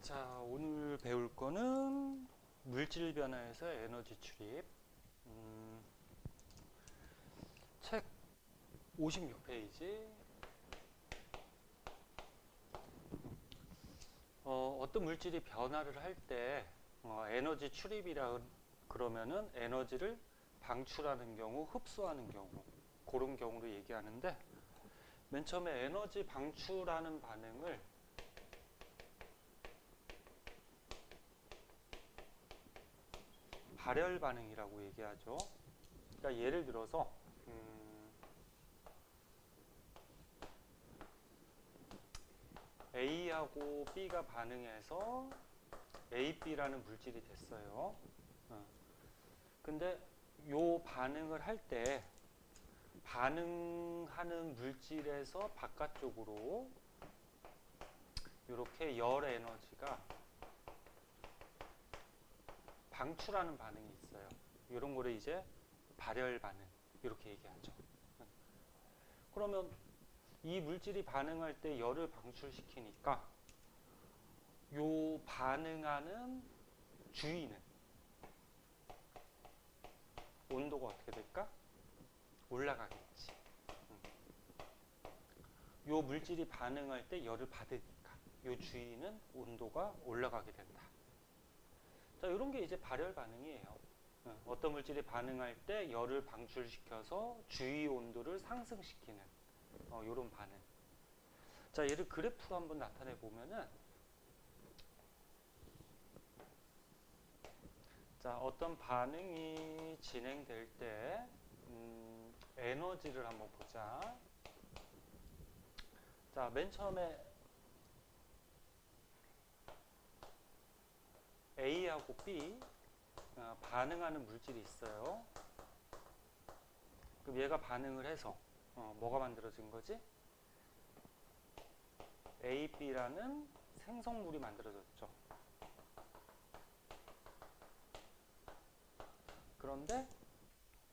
자, 오늘 배울 거는 물질 변화에서 에너지 출입. 책 56페이지. 어떤 물질이 변화를 할 때 에너지 출입이라 그러면은 에너지를 방출하는 경우, 흡수하는 경우, 그런 경우로 얘기하는데, 맨 처음에 에너지 방출하는 반응을 발열 반응이라고 얘기하죠. 그러니까 예를 들어서 A하고 B가 반응해서 AB라는 물질이 됐어요. 근데 요 반응을 할 때 반응하는 물질에서 바깥쪽으로 이렇게 열 에너지가 방출하는 반응이 있어요. 이런 거를 이제 발열 반응 이렇게 얘기하죠. 그러면 이 물질이 반응할 때 열을 방출시키니까 요 반응하는 주위는 온도가 어떻게 될까? 올라가겠지. 요 물질이 반응할 때 열을 받으니까 요 주위는 온도가 올라가게 된다. 자, 이런 게 이제 발열 반응이에요. 어떤 물질이 반응할 때 열을 방출시켜서 주위 온도를 상승시키는 이런 반응. 자, 얘를 그래프로 한번 나타내 보면은, 자, 어떤 반응이 진행될 때 에너지를 한번 보자. 자, 맨 처음에 A하고 B 반응하는 물질이 있어요. 그럼 얘가 반응을 해서 뭐가 만들어진 거지? AB라는 생성물이 만들어졌죠. 그런데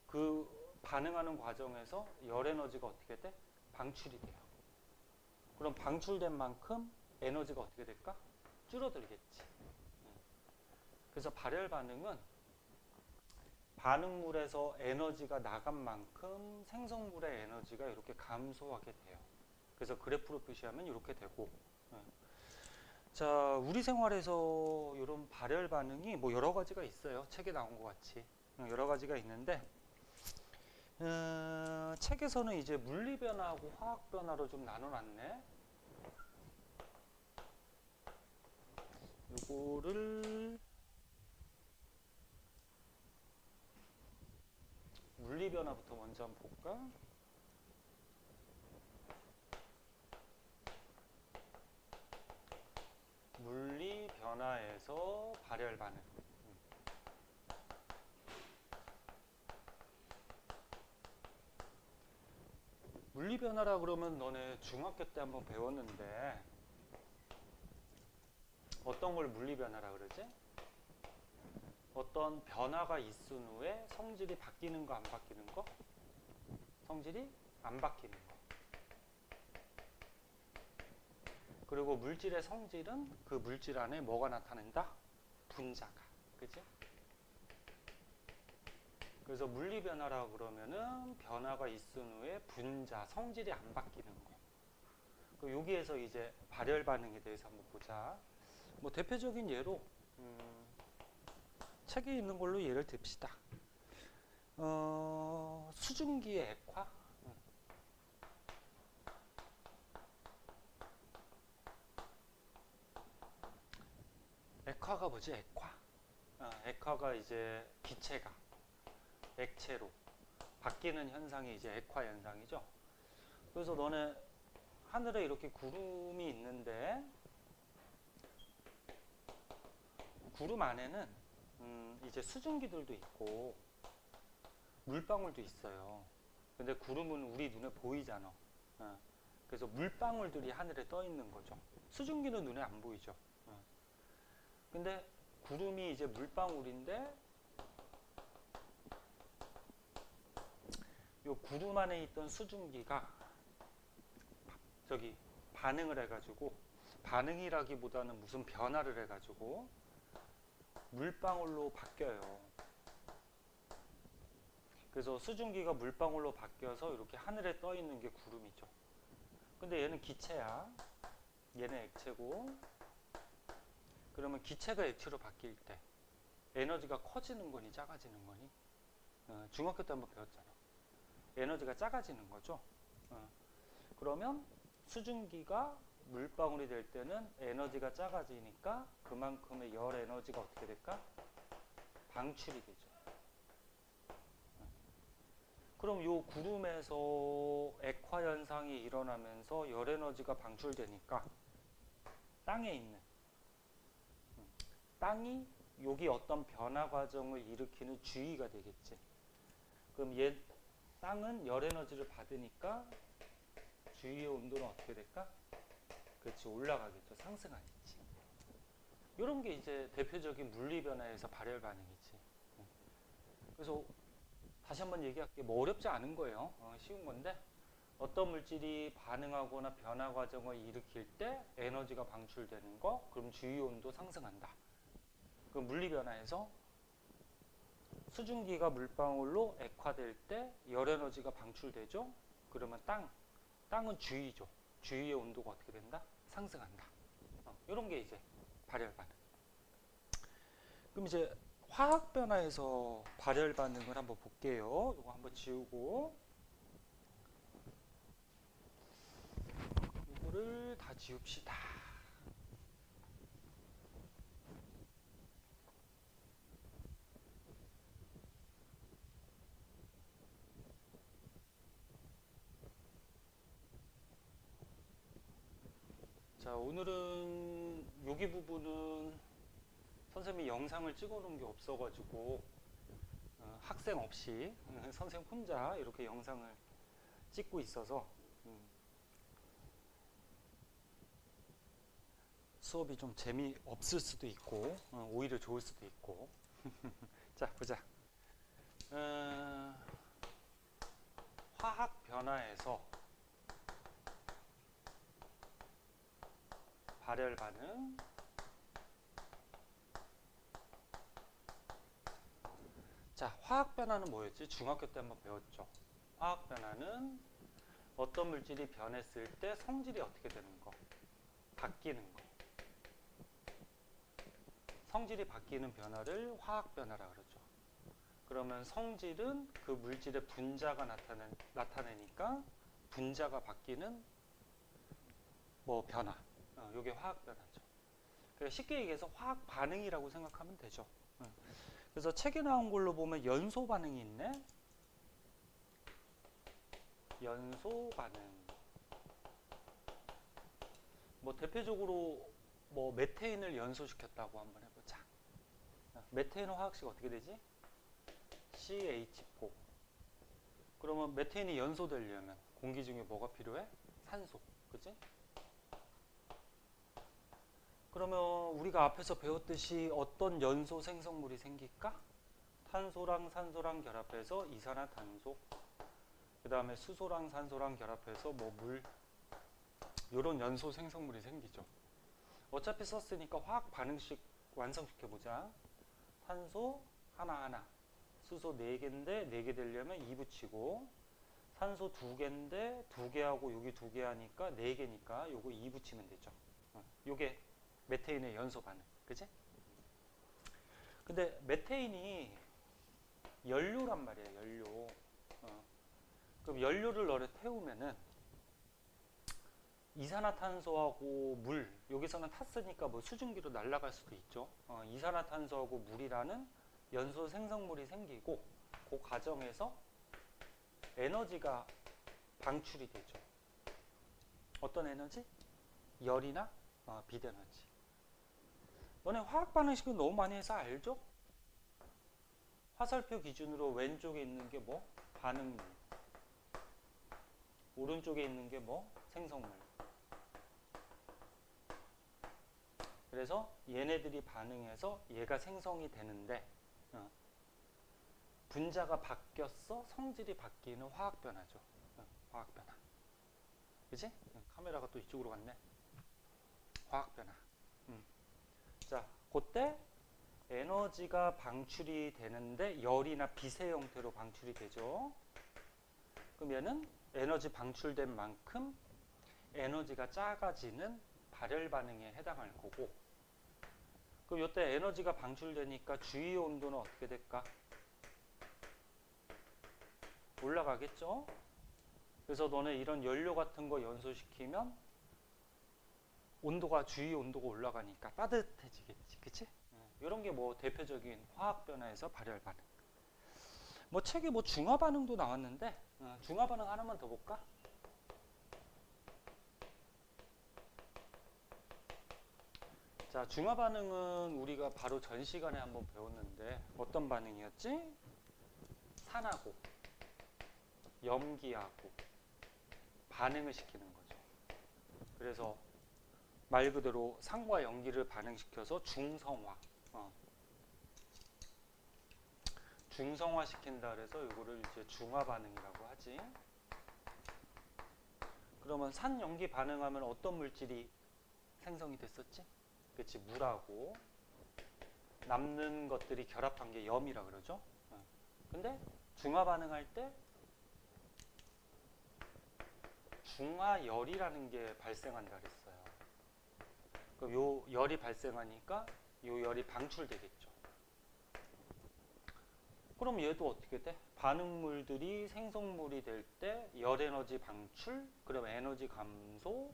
그 반응하는 과정에서 열 에너지가 어떻게 돼? 방출이 돼요. 그럼 방출된 만큼 에너지가 어떻게 될까? 줄어들겠지. 그래서 발열 반응은 반응물에서 에너지가 나간 만큼 생성물의 에너지가 이렇게 감소하게 돼요. 그래서 그래프로 표시하면 이렇게 되고. 자, 우리 생활에서 이런 발열 반응이 뭐 여러 가지가 있어요. 책에 나온 것 같이 여러 가지가 있는데, 책에서는 이제 물리 변화하고 화학 변화로 좀 나눠놨네. 이거를 물리 변화부터 먼저 한번 볼까? 물리 변화에서 발열 반응. 물리 변화라 그러면 너네 중학교 때 한번 배웠는데 어떤 걸 물리 변화라 그러지? 어떤 변화가 있은 후에 성질이 바뀌는 거 안 바뀌는 거? 성질이 안 바뀌는 거. 그리고 물질의 성질은 그 물질 안에 뭐가 나타낸다? 분자가. 그치? 그래서 물리 변화라 그러면은 변화가 있은 후에 분자, 성질이 안 바뀌는 거. 여기에서 이제 발열 반응에 대해서 한번 보자. 뭐 대표적인 예로 책에 있는 걸로 예를 듭시다. 수증기의 액화. 액화가 뭐지? 액화. 액화가 이제 기체가 액체로 바뀌는 현상이 이제 액화 현상이죠. 그래서 너네 하늘에 이렇게 구름이 있는데 구름 안에는 이제 수증기들도 있고 물방울도 있어요. 근데 구름은 우리 눈에 보이잖아. 그래서 물방울들이 하늘에 떠 있는 거죠. 수증기는 눈에 안 보이죠. 근데 구름이 이제 물방울인데 요 구름 안에 있던 수증기가 저기 반응을 해가지고 반응이라기보다는 무슨 변화를 해가지고 물방울로 바뀌어요. 그래서 수증기가 물방울로 바뀌어서 이렇게 하늘에 떠 있는 게 구름이죠. 근데 얘는 기체야. 얘는 액체고. 그러면 기체가 액체로 바뀔 때 에너지가 커지는 거니 작아지는 거니? 중학교 때 한번 배웠잖아. 에너지가 작아지는 거죠. 그러면 수증기가 물방울이 될 때는 에너지가 작아지니까 그만큼의 열 에너지가 어떻게 될까? 방출이 되죠. 그럼 요 구름에서 액화 현상이 일어나면서 열 에너지가 방출되니까 땅에 있는 땅이 여기 어떤 변화 과정을 일으키는 주위가 되겠지. 그럼 땅은 열 에너지를 받으니까 주위의 온도는 어떻게 될까? 그렇지, 올라가겠죠. 상승하겠지. 이런 게 이제 대표적인 물리 변화에서 발열 반응이지. 그래서 다시 한번 얘기할게. 뭐 어렵지 않은 거예요. 쉬운 건데 어떤 물질이 반응하거나 변화 과정을 일으킬 때 에너지가 방출되는 거, 그럼 주위 온도 상승한다. 그 물리 변화에서 수증기가 물방울로 액화될 때 열 에너지가 방출되죠. 그러면 땅은 주위죠. 주위의 온도가 어떻게 된다? 상승한다. 이런 게 이제 발열 반응. 그럼 이제 화학 변화에서 발열 반응을 한번 볼게요. 이거 한번 지우고 이거를 다 지웁시다. 자, 오늘은 여기 부분은 선생님이 영상을 찍어 놓은 게 없어가지고 학생 없이 선생님 혼자 이렇게 영상을 찍고 있어서 수업이 좀 재미없을 수도 있고 오히려 좋을 수도 있고. 자, 보자. 화학 변화에서 발열 반응. 자, 화학 변화는 뭐였지? 중학교 때 한번 배웠죠. 화학 변화는 어떤 물질이 변했을 때 성질이 어떻게 되는 거? 바뀌는 거. 성질이 바뀌는 변화를 화학 변화라 그러죠. 그러면 성질은 그 물질의 분자가 나타내니까 분자가 바뀌는 뭐 변화. 이게 화학 변화죠. 그러니까 쉽게 얘기해서 화학 반응이라고 생각하면 되죠. 그래서 책에 나온 걸로 보면 연소 반응이 있네. 연소 반응. 뭐 대표적으로 뭐 메테인을 연소시켰다고 한번 해보자. 메테인 화학식 어떻게 되지? CH4. 그러면 메테인이 연소되려면 공기 중에 뭐가 필요해? 산소. 그치? 그러면 우리가 앞에서 배웠듯이 어떤 연소 생성물이 생길까? 탄소랑 산소랑 결합해서 이산화탄소. 그 다음에 수소랑 산소랑 결합해서 뭐 물. 이런 연소 생성물이 생기죠. 어차피 썼으니까 화학 반응식 완성시켜보자. 탄소 하나하나. 수소 4개인데 4개 되려면 2 붙이고, 산소 2개인데 2개하고 여기 2개 하니까 4개니까 요거 2 붙이면 되죠. 요게 메테인의 연소 반응. 그치? 근데 메테인이 연료란 말이에요. 연료. 그럼 연료를 넣어 태우면은 이산화탄소하고 물, 여기서는 탔으니까 뭐 수증기로 날아갈 수도 있죠. 이산화탄소하고 물이라는 연소 생성물이 생기고 그 과정에서 에너지가 방출이 되죠. 어떤 에너지? 열이나 빛에너지. 너네 화학 반응식은 너무 많이 해서 알죠? 화살표 기준으로 왼쪽에 있는 게 뭐? 반응물. 오른쪽에 있는 게 뭐? 생성물. 그래서 얘네들이 반응해서 얘가 생성이 되는데 분자가 바뀌었어? 성질이 바뀌는 화학 변화죠. 화학 변화. 그치? 카메라가 또 이쪽으로 갔네. 화학 그때 에너지가 방출이 되는데 열이나 빛의 형태로 방출이 되죠. 그럼 얘는 에너지 방출된 만큼 에너지가 작아지는 발열 반응에 해당할 거고, 그럼 이때 에너지가 방출되니까 주위 온도는 어떻게 될까? 올라가겠죠? 그래서 너네 이런 연료 같은 거 연소시키면 온도가, 주위 온도가 올라가니까 따뜻해지겠지, 그치? 이런 게 뭐 대표적인 화학 변화에서 발열 반응. 뭐 책에 뭐 중화 반응도 나왔는데, 중화 반응 하나만 더 볼까? 자, 중화 반응은 우리가 바로 전 시간에 한번 배웠는데 어떤 반응이었지? 산하고 염기하고 반응을 시키는 거죠. 그래서 말 그대로 산과 염기를 반응시켜서 중성화, 중성화 시킨다 그래서 이거를 이제 중화 반응이라고 하지. 그러면 산 염기 반응하면 어떤 물질이 생성이 됐었지? 그치, 물하고 남는 것들이 결합한 게 염이라 그러죠. 근데 중화 반응할 때 중화열이라는 게 발생한다 그랬어요. 그럼 요 열이 발생하니까 요 열이 방출되겠죠. 그럼 얘도 어떻게 돼? 반응물들이 생성물이 될 때 열 에너지 방출, 그럼 에너지 감소,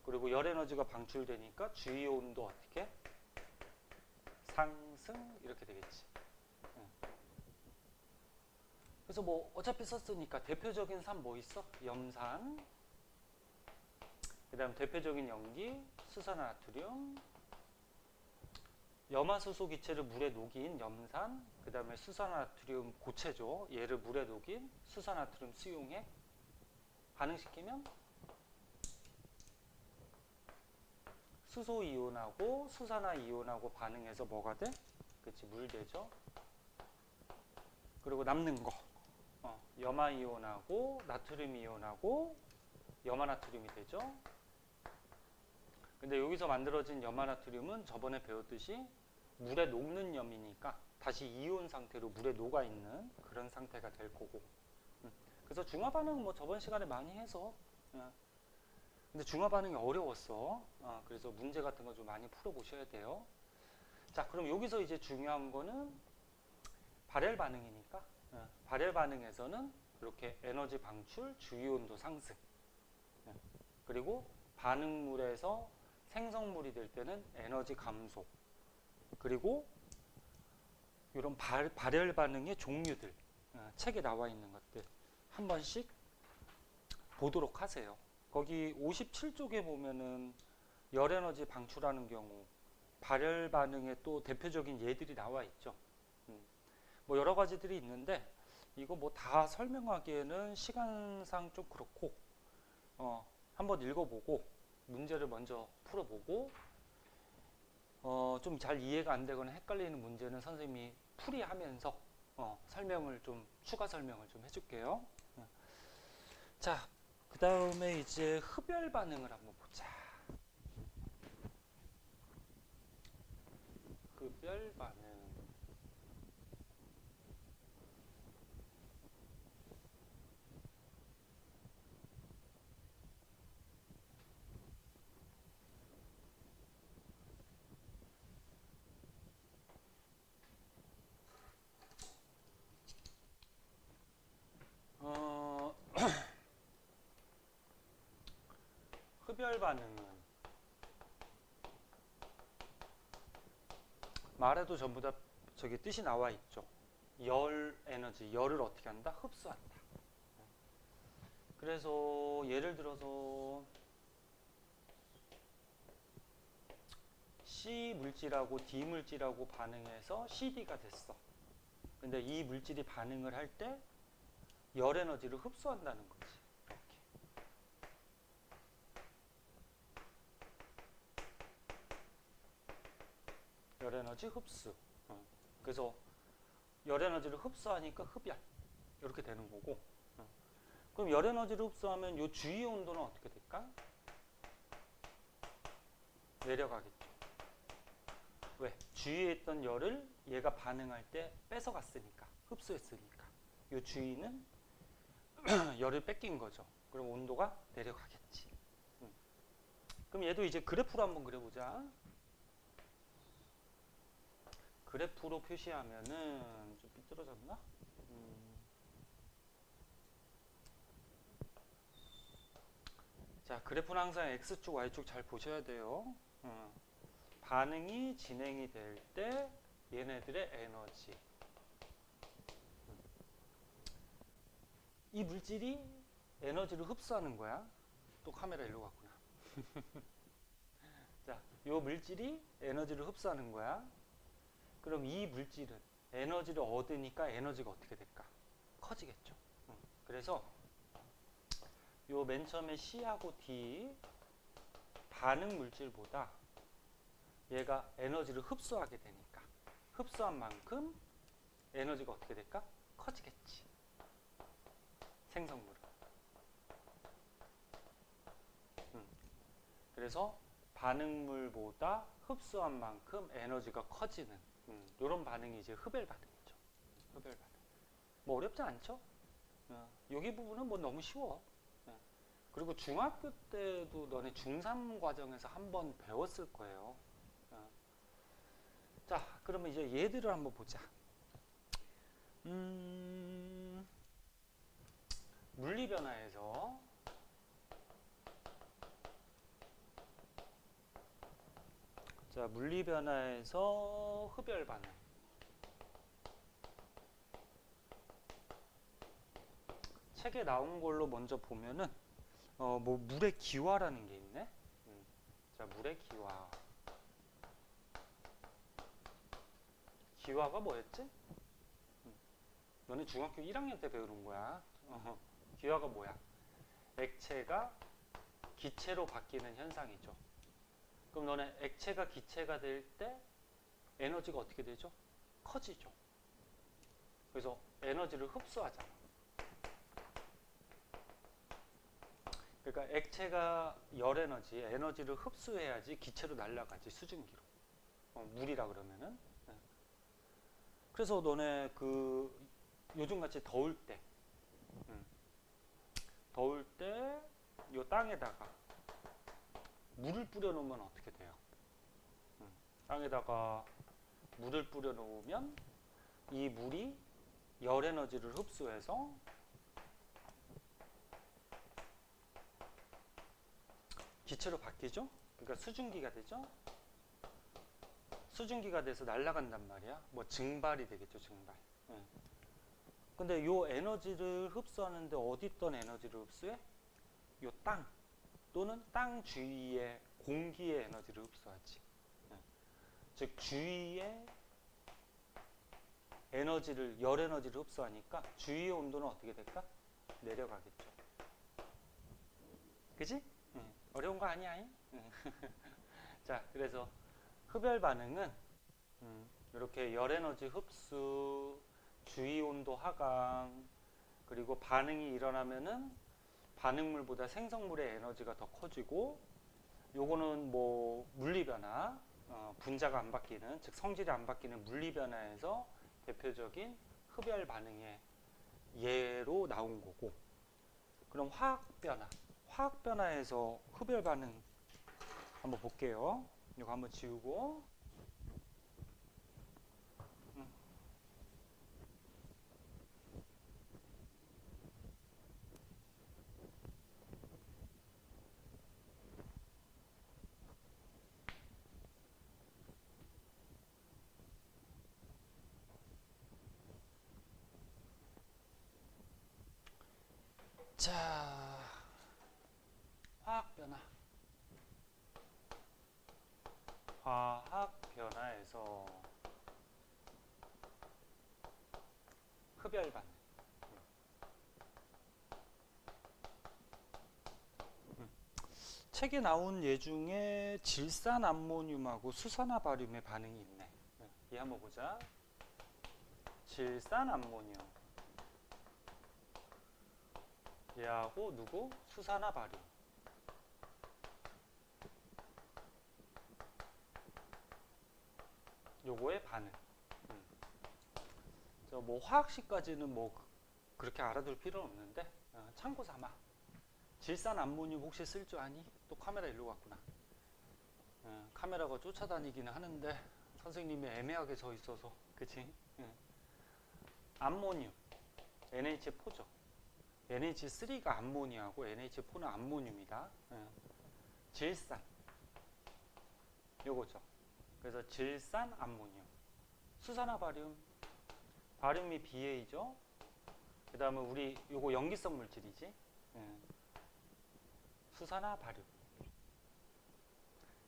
그리고 열 에너지가 방출되니까 주위 온도 어떻게? 상승, 이렇게 되겠지. 그래서 뭐 어차피 썼으니까 대표적인 산 뭐 있어? 염산, 그 다음 대표적인 염기 수산화나트륨, 염화수소 기체를 물에 녹인 염산, 그 다음에 수산화나트륨 고체죠. 얘를 물에 녹인 수산화나트륨 수용액 반응시키면 수소 이온하고 수산화 이온하고 반응해서 뭐가 돼? 그치, 물 되죠. 그리고 남는 거 염화 이온하고 나트륨 이온하고 염화나트륨이 되죠. 근데 여기서 만들어진 염화나트륨은 저번에 배웠듯이 물에 녹는 염이니까 다시 이온 상태로 물에 녹아있는 그런 상태가 될 거고. 그래서 중화 반응은 뭐 저번 시간에 많이 해서, 근데 중화 반응이 어려웠어. 그래서 문제 같은 거 좀 많이 풀어보셔야 돼요. 자, 그럼 여기서 이제 중요한 거는 발열 반응이니까, 발열 반응에서는 이렇게 에너지 방출, 주위 온도 상승, 그리고 반응물에서 생성물이 될 때는 에너지 감소, 그리고 이런 발열 반응의 종류들, 책에 나와 있는 것들 한 번씩 보도록 하세요. 거기 57쪽에 보면은 열 에너지 방출하는 경우 발열 반응의 또 대표적인 예들이 나와 있죠. 뭐 여러 가지들이 있는데 이거 뭐 다 설명하기에는 시간상 좀 그렇고, 한번 읽어보고 문제를 먼저 풀어보고, 좀 잘 이해가 안 되거나 헷갈리는 문제는 선생님이 풀이하면서 설명을 좀, 추가 설명을 좀 해줄게요. 자, 그 다음에 이제 흡열 반응을 한번 보자. 흡열 반응. 흡열 반응은 말에도 전부 다 저기 뜻이 나와 있죠. 열 에너지, 열을 어떻게 한다? 흡수한다. 그래서 예를 들어서 C 물질하고 D 물질하고 반응해서 CD가 됐어. 근데 이 물질이 반응을 할 때 열 에너지를 흡수한다는 거지. 이렇게. 열 에너지 흡수. 그래서 열 에너지를 흡수하니까 흡열. 이렇게 되는 거고. 그럼 열 에너지를 흡수하면 이 주위 온도는 어떻게 될까? 내려가겠죠. 왜? 주위에 있던 열을 얘가 반응할 때 뺏어갔으니까, 흡수했으니까. 이 주위는 열을 뺏긴 거죠. 그럼 온도가 내려가겠지. 그럼 얘도 이제 그래프로 한번 그려보자. 그래프로 표시하면은 좀 삐뚤어졌나? 자, 그래프는 항상 X축, Y축 잘 보셔야 돼요. 반응이 진행이 될 때 얘네들의 에너지. 이 물질이 에너지를 흡수하는 거야. 또 카메라 일로 갔구나. 자, 요 물질이 에너지를 흡수하는 거야. 그럼 이 물질은 에너지를 얻으니까 에너지가 어떻게 될까? 커지겠죠. 그래서 요 맨 처음에 C하고 D 반응 물질보다 얘가 에너지를 흡수하게 되니까 흡수한 만큼 에너지가 어떻게 될까? 커지겠지. 생성물은. 그래서 반응물보다 흡수한 만큼 에너지가 커지는 이런 반응이 이제 흡열 반응이죠. 흡열 반응. 뭐 어렵지 않죠? 여기 부분은 뭐 너무 쉬워. 그리고 중학교 때도 너네 중3 과정에서 한번 배웠을 거예요. 자, 그러면 이제 얘들을 한번 보자. 물리 변화에서 자, 물리 변화에서 흡열 반응. 책에 나온 걸로 먼저 보면은 뭐 물의 기화라는 게 있네. 자, 물의 기화. 기화가 뭐였지? 너네 중학교 1학년 때 배우는 거야. 기화가 뭐야? 액체가 기체로 바뀌는 현상이죠. 그럼 너네 액체가 기체가 될 때 에너지가 어떻게 되죠? 커지죠. 그래서 에너지를 흡수하잖아. 그러니까 액체가 열 에너지, 에너지를 흡수해야지 기체로 날아가지, 수증기로. 물이라 그러면은. 그래서 너네 그 요즘같이 더울 때 요 땅에다가 물을 뿌려 놓으면 어떻게 돼요? 땅에다가 물을 뿌려 놓으면 이 물이 열 에너지를 흡수해서 기체로 바뀌죠? 그러니까 수증기가 되죠? 수증기가 돼서 날아간단 말이야. 뭐 증발이 되겠죠, 증발. 근데 요 에너지를 흡수하는데 어디 있던 에너지를 흡수해? 요 땅 또는 땅 주위의 공기의 에너지를 흡수하지. 즉 주위의 에너지를 열 에너지를 흡수하니까 주위의 온도는 어떻게 될까? 내려가겠죠. 그지? 어려운 거 아니야? 자, 그래서 흡열 반응은 이렇게 열 에너지 흡수, 주위 온도 하강, 그리고 반응이 일어나면은 반응물보다 생성물의 에너지가 더 커지고, 요거는 뭐 물리 변화, 분자가 안 바뀌는, 즉 성질이 안 바뀌는 물리 변화에서 대표적인 흡열 반응의 예로 나온 거고, 그럼 화학 변화에서 흡열 반응 한번 볼게요. 이거 한번 지우고. 자, 화학 변화에서 흡열 반응. 책에 나온 예 중에 질산 암모늄하고 수산화 바륨의 반응이 있네. 얘 한번 보자. 질산 암모늄. 얘하고 누구? 수산화 바륨. 요거의 반응. 뭐 화학식까지는 뭐 그렇게 알아둘 필요는 없는데 참고 삼아. 질산 암모늄 혹시 쓸 줄 아니? 또 카메라 일로 갔구나. 카메라가 쫓아다니기는 하는데 선생님이 애매하게 서 있어서 그치? 암모늄 NH4죠. NH3가 암모니아고 NH4는 암모늄이다. 질산 요거죠. 그래서 질산 암모늄. 수산화 바륨, 바륨이 BA죠. 그 다음에 우리 요거 염기성 물질이지. 수산화 바륨.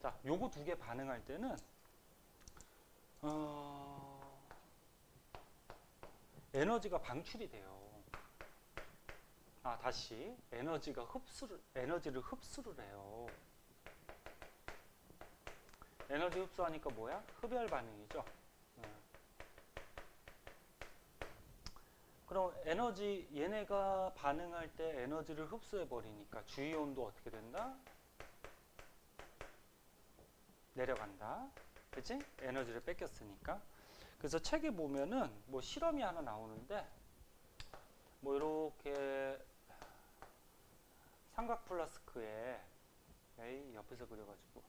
자, 요거 두 개 반응할 때는 에너지가 방출이 돼요. 다시 에너지를 흡수를 해요. 에너지 흡수하니까 뭐야? 흡열 반응이죠. 그럼 에너지 얘네가 반응할 때 에너지를 흡수해 버리니까 주위 온도 어떻게 된다? 내려간다. 그치? 에너지를 뺏겼으니까. 그래서 책에 보면은 뭐 실험이 하나 나오는데 뭐 이렇게 삼각 플라스크에 에이 옆에서 그려가지고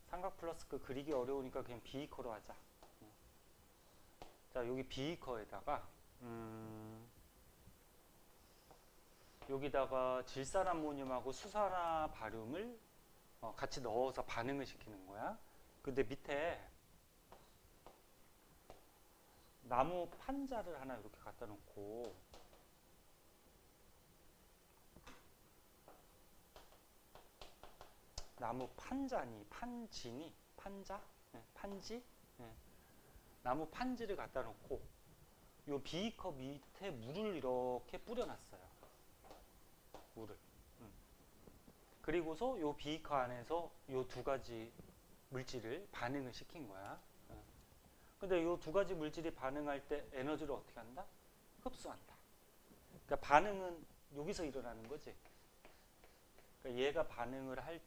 삼각 플라스크 그리기 어려우니까 그냥 비이커로 하자. 자, 여기 비이커에다가 여기다가 질산암모늄하고 수산화 바륨을 같이 넣어서 반응을 시키는 거야. 근데 밑에 나무 판자를 하나 이렇게 갖다 놓고 나무 판자니 판지니 판자? 판지? 나무 판지를 갖다 놓고 요 비이커 밑에 물을 이렇게 뿌려놨어요. 물을. 그리고서 요 비이커 안에서 요 두 가지 물질을 반응을 시킨 거야. 근데 요 두 가지 물질이 반응할 때 에너지를 어떻게 한다? 흡수한다. 그러니까 반응은 여기서 일어나는 거지. 그러니까 얘가 반응을 할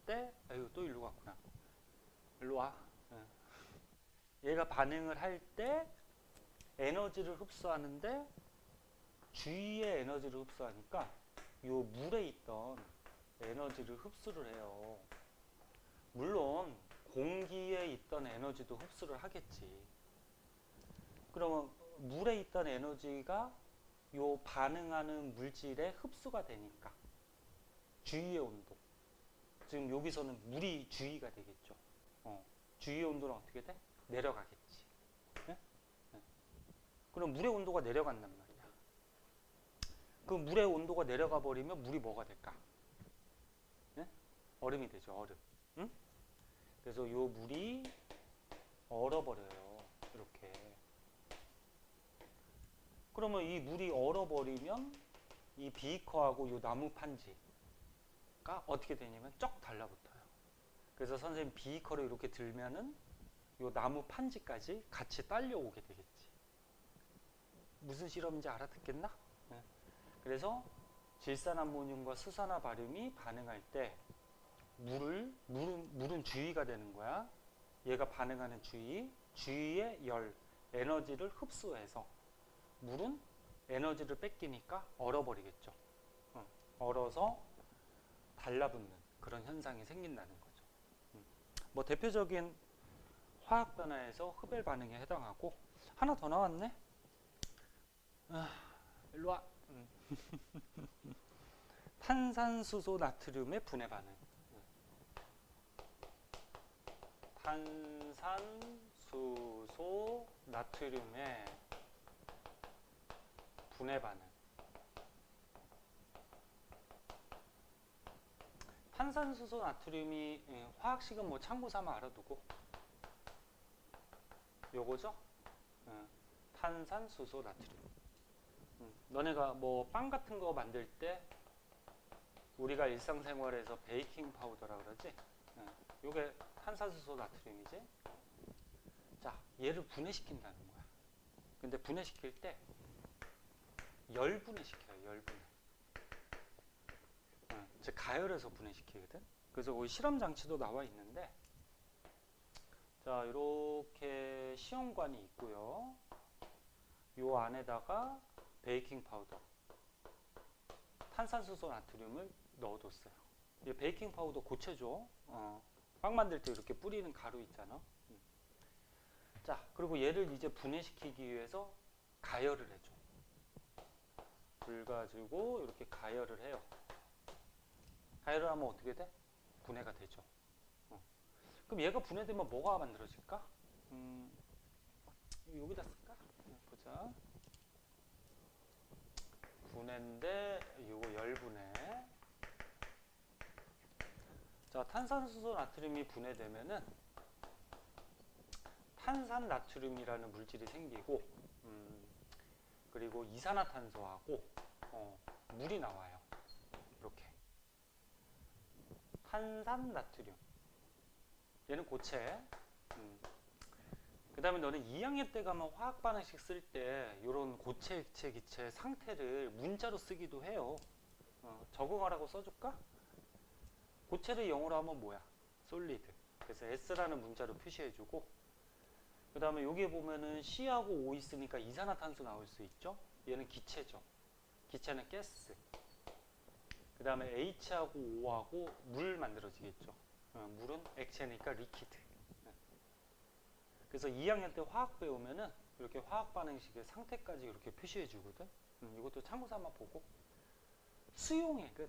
때, 아유 또 일로 갔구나. 일로 와. 얘가 반응을 할 때 에너지를 흡수하는데 주위의 에너지를 흡수하니까 요 물에 있던 에너지를 흡수를 해요. 물론 공기에 있던 에너지도 흡수를 하겠지. 그러면 물에 있던 에너지가 요 반응하는 물질에 흡수가 되니까 주위의 온도. 지금 여기서는 물이 주위가 되겠죠. 주위의 온도는 어떻게 돼? 내려가겠지. 네? 네. 그럼 물의 온도가 내려간단 말이야. 그 물의 온도가 내려가 버리면 물이 뭐가 될까? 네? 얼음이 되죠. 얼음. 응? 그래서 요 물이 얼어버려요. 이렇게. 그러면 이 물이 얼어버리면 이 비커하고 요 나무 판지가 어떻게 되냐면 쩍 달라붙어요. 그래서 선생님 비커를 이렇게 들면은 요 나무 판지까지 같이 딸려오게 되겠지. 무슨 실험인지 알아듣겠나? 네. 그래서 질산암모늄과 수산화 바륨이 반응할 때 물은 주위가 되는 거야. 얘가 반응하는 주위의 열, 에너지를 흡수해서 물은 에너지를 뺏기니까 얼어버리겠죠. 얼어서 달라붙는 그런 현상이 생긴다는 거죠. 뭐 대표적인 화학 변화에서 흡열 반응에 해당하고 하나 더 나왔네. 일로 와. 탄산수소 나트륨의 분해 반응. 탄산수소 나트륨의 분해 반응. 탄산수소 나트륨이 화학식은 뭐 참고 삼아 알아두고 요거죠? 탄산수소 나트륨. 너네가 뭐 빵 같은 거 만들 때 우리가 일상생활에서 베이킹 파우더라 그러지? 요게 탄산수소 나트륨이지? 자, 얘를 분해시킨다는 거야. 근데 분해시킬 때 열분해시켜요. 열분해. 즉 가열해서 분해시키거든. 그래서 우리 실험 장치도 나와 있는데 자, 이렇게 시험관이 있고요. 요 안에다가 베이킹 파우더, 탄산수소 나트륨을 넣어뒀어요. 이 베이킹 파우더 고체죠. 빵 만들 때 이렇게 뿌리는 가루 있잖아. 자, 그리고 얘를 이제 분해시키기 위해서 가열을 해줘. 불 가지고 이렇게 가열을 해요. 가열을 하면 어떻게 돼? 분해가 되죠. 그럼 얘가 분해되면 뭐가 만들어질까? 여기다 쓸까? 보자. 분해인데 요거 열분해. 자, 탄산수소 나트륨이 분해되면은 탄산 나트륨이라는 물질이 생기고, 그리고 이산화탄소하고 물이 나와요. 이렇게 탄산 나트륨. 얘는 고체. 그 다음에 너는 2학년 때 가면 화학 반응식 쓸 때 이런 고체, 액체, 기체 상태를 문자로 쓰기도 해요. 적응하라고 써줄까? 고체를 영어로 하면 뭐야? 솔리드. 그래서 S라는 문자로 표시해주고, 그 다음에 여기에 보면은 C하고 O 있으니까 이산화탄소 나올 수 있죠? 얘는 기체죠. 기체는 가스. 그 다음에 H하고 O하고 물 만들어지겠죠. 물은 액체니까 리퀴드. 그래서 2학년 때 화학 배우면은 이렇게 화학 반응식의 상태까지 이렇게 표시해 주거든. 이것도 참고 삼아 보고. 수용액은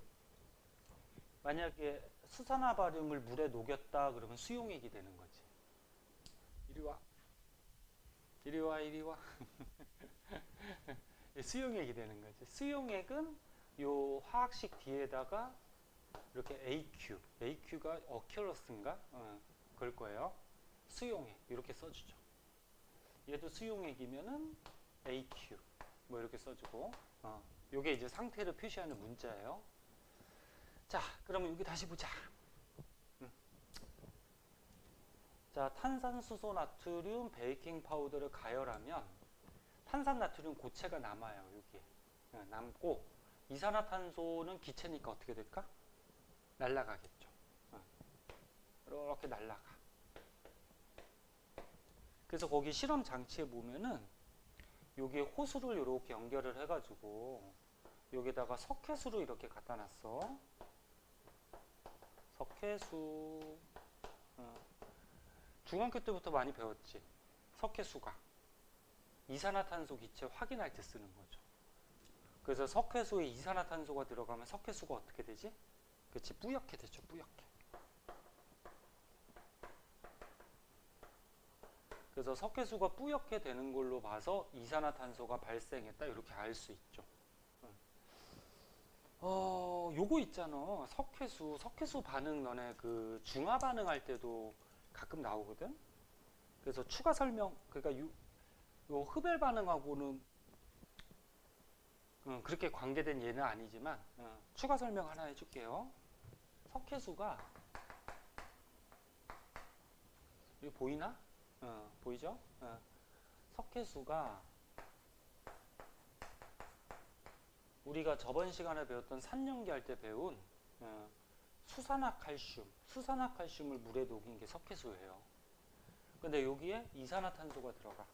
만약에 수산화바륨을 물에 녹였다 그러면 수용액이 되는 거지. 이리 와. 이리 와, 이리 와. 수용액이 되는 거지. 수용액은 요 화학식 뒤에다가 이렇게 AQ가 어큐러스인가? 그럴 거예요. 수용액 이렇게 써주죠. 얘도 수용액이면은 AQ 뭐 이렇게 써주고, 요게 이제 상태를 표시하는 문자예요. 자, 그러면 여기 다시 보자. 자, 탄산수소 나트륨 베이킹 파우더를 가열하면 탄산 나트륨 고체가 남아요. 여기에 남고, 이산화탄소는 기체니까 어떻게 될까? 날아가겠죠. 이렇게 날아가. 그래서 거기 실험 장치에 보면은 여기에 호수를 이렇게 연결을 해가지고 여기다가 석회수로 이렇게 갖다 놨어. 석회수. 중학교 때부터 많이 배웠지. 석회수가 이산화탄소 기체 확인할 때 쓰는 거죠. 그래서 석회수에 이산화탄소가 들어가면 석회수가 어떻게 되지? 그렇지, 뿌옇게 되죠. 뿌옇게. 그래서 석회수가 뿌옇게 되는 걸로 봐서 이산화탄소가 발생했다 이렇게 알 수 있죠. 요거 있잖아. 석회수 반응 너네 그 중화 반응할 때도 가끔 나오거든. 그래서 추가 설명, 그러니까 요 흡열 반응하고는 그렇게 관계된 예는 아니지만 추가 설명 하나 해줄게요. 석회수가 여기 보이나? 보이죠? 석회수가 우리가 저번 시간에 배웠던 산연기 할 때 배운 수산화칼슘을 물에 녹인 게 석회수예요. 근데 여기에 이산화탄소가 들어가.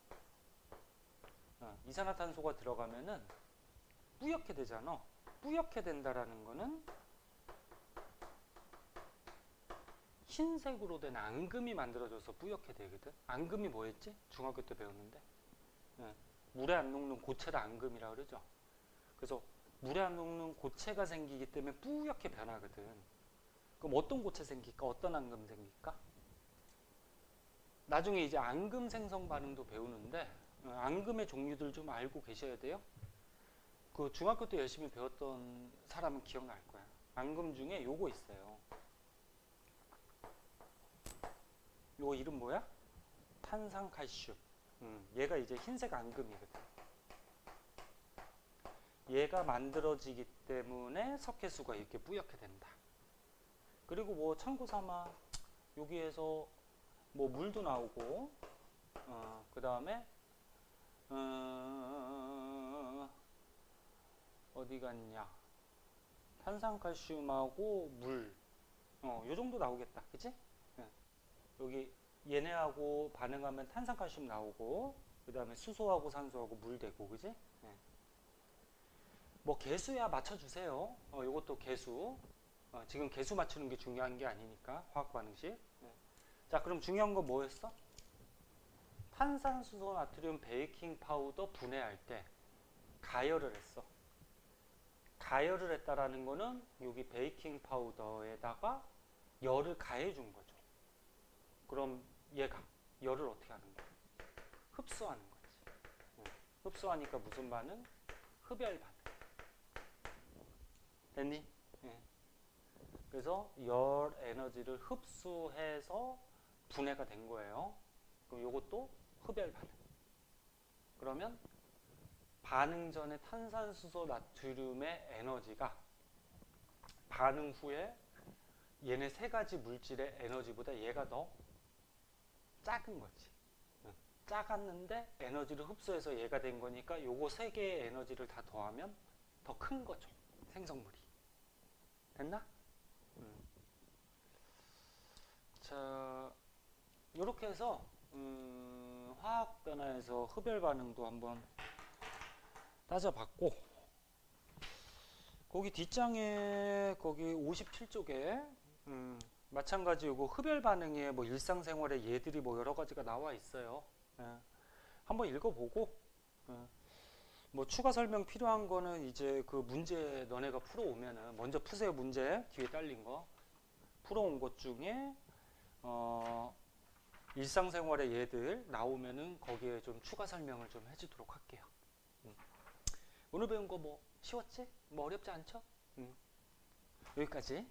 이산화탄소가 들어가면은 뿌옇게 되잖아. 뿌옇게 된다라는 거는 흰색으로 된 앙금이 만들어져서 뿌옇게 되거든. 앙금이 뭐였지? 중학교 때 배웠는데. 물에 안 녹는 고체를 앙금이라고 그러죠. 그래서 물에 안 녹는 고체가 생기기 때문에 뿌옇게 변하거든. 그럼 어떤 고체 생길까? 어떤 앙금 생길까? 나중에 이제 앙금 생성 반응도 배우는데 앙금의 종류들 좀 알고 계셔야 돼요. 그 중학교 때 열심히 배웠던 사람은 기억날 거야. 앙금 중에 요거 있어요. 요거 이름 뭐야? 탄산칼슘. 얘가 이제 흰색 앙금이거든. 얘가 만들어지기 때문에 석회수가 이렇게 뿌옇게 된다. 그리고 뭐 참고 삼아 여기에서 뭐 물도 나오고, 그 다음에 어디 갔냐? 탄산칼슘하고 물, 요 정도 나오겠다, 그치? 여기 얘네하고 반응하면 탄산칼슘 나오고, 그 다음에 수소하고 산소하고 물 되고, 그지? 네. 뭐 개수야 맞춰주세요. 요것도 개수. 지금 개수 맞추는 게 중요한 게 아니니까, 화학 반응식. 네. 자, 그럼 중요한 건 뭐였어? 탄산수소 나트륨 베이킹 파우더 분해할 때 가열을 했어. 가열을 했다라는 거는 여기 베이킹 파우더에다가 열을 가해 준 거죠. 그럼 얘가 열을 어떻게 하는 거야? 흡수하는 거지. 흡수하니까 무슨 반응? 흡열 반응. 됐니? 네. 그래서 열 에너지를 흡수해서 분해가 된 거예요. 그럼 이것도 흡열 반응. 그러면 반응 전에 탄산수소 나트륨의 에너지가 반응 후에 얘네 세 가지 물질의 에너지보다 얘가 더 작은 거지. 작았는데 에너지를 흡수해서 얘가 된 거니까 요거 세 개의 에너지를 다 더하면 더 큰 거죠. 생성물이. 됐나? 자, 이렇게 해서 화학 변화에서 흡열 반응도 한번 따져봤고, 거기 뒷장에 거기 57쪽에 마찬가지 요거 흡열 반응에 뭐 일상생활에 얘들이 뭐 여러 가지가 나와 있어요. 한번 읽어보고 뭐 추가 설명 필요한 거는 이제 그 문제 너네가 풀어오면은 먼저 푸세요. 문제 뒤에 딸린 거 풀어온 것 중에 일상생활의 얘들 나오면은 거기에 좀 추가 설명을 좀 해주도록 할게요. 오늘 배운 거 뭐 쉬웠지? 뭐 어렵지 않죠? 여기까지.